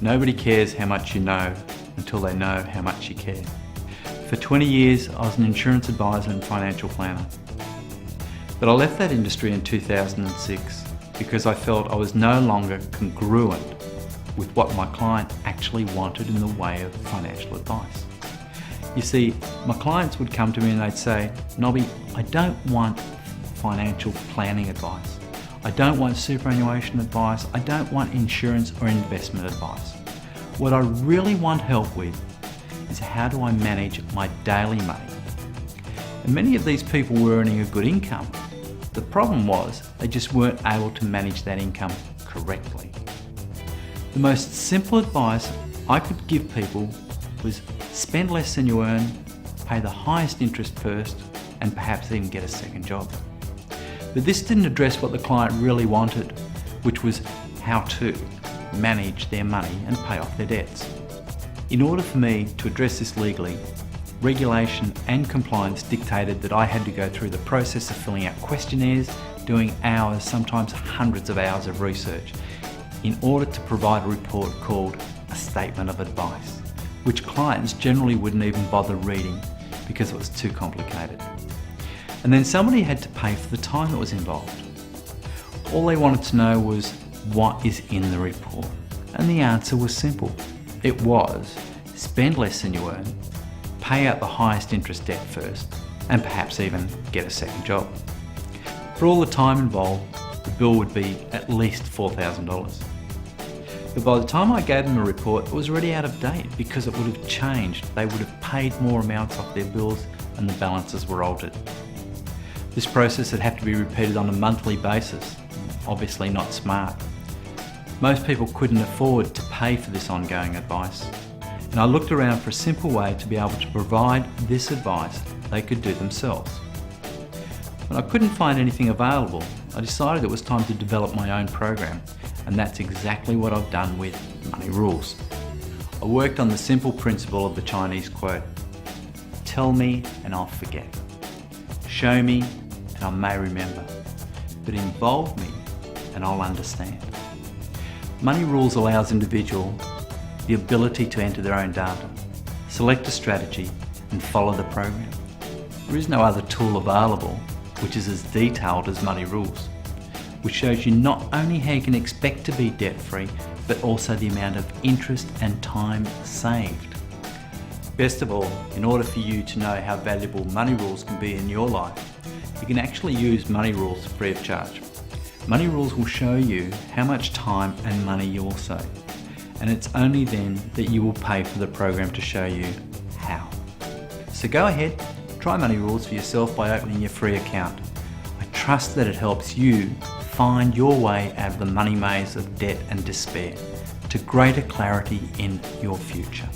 Nobody cares how much you know until they know how much you care. For 20 years, I was an insurance advisor and financial planner. But I left that industry in 2006 because I felt I was no longer congruent with what my client actually wanted in the way of financial advice. You see, my clients would come to me and they'd say, "Nobby, I don't want financial planning advice. I don't want superannuation advice. I don't want insurance or investment advice. What I really want help with is how do I manage my daily money?" And many of these people were earning a good income. The problem was they just weren't able to manage that income correctly. The most simple advice I could give people was spend less than you earn, pay the highest interest first, and perhaps even get a second job. But this didn't address what the client really wanted, which was how to manage their money and pay off their debts. In order for me to address this legally, regulation and compliance dictated that I had to go through the process of filling out questionnaires, doing hours, sometimes hundreds of hours of research, in order to provide a report called a statement of advice, which clients generally wouldn't even bother reading because it was too complicated. And then somebody had to pay for the time that was involved. All they wanted to know was what is in the report. And the answer was simple. It was spend less than you earn, pay out the highest interest debt first, and perhaps even get a second job. For all the time involved, the bill would be at least $4,000. But by the time I gave them a report, it was already out of date because it would have changed. They would have paid more amounts off their bills and the balances were altered. This process would have to be repeated on a monthly basis. Obviously not smart. Most people couldn't afford to pay for this ongoing advice. And I looked around for a simple way to be able to provide this advice they could do themselves. When I couldn't find anything available, I decided it was time to develop my own program, and that's exactly what I've done with Money Rules. I worked on the simple principle of the Chinese quote, "Tell me and I'll forget. Show me and I may remember, but involve me and I'll understand." Money Rules allows individuals the ability to enter their own data, select a strategy and follow the program. There is no other tool available which is as detailed as Money Rules, which shows you not only how you can expect to be debt-free, but also the amount of interest and time saved. Best of all, in order for you to know how valuable Money Rules can be in your life, you can actually use Money Rules free of charge. Money Rules will show you how much time and money you will save, and it's only then that you will pay for the program to show you how. So go ahead, try Money Rules for yourself by opening your free account. I trust that it helps you find your way out of the money maze of debt and despair to greater clarity in your future.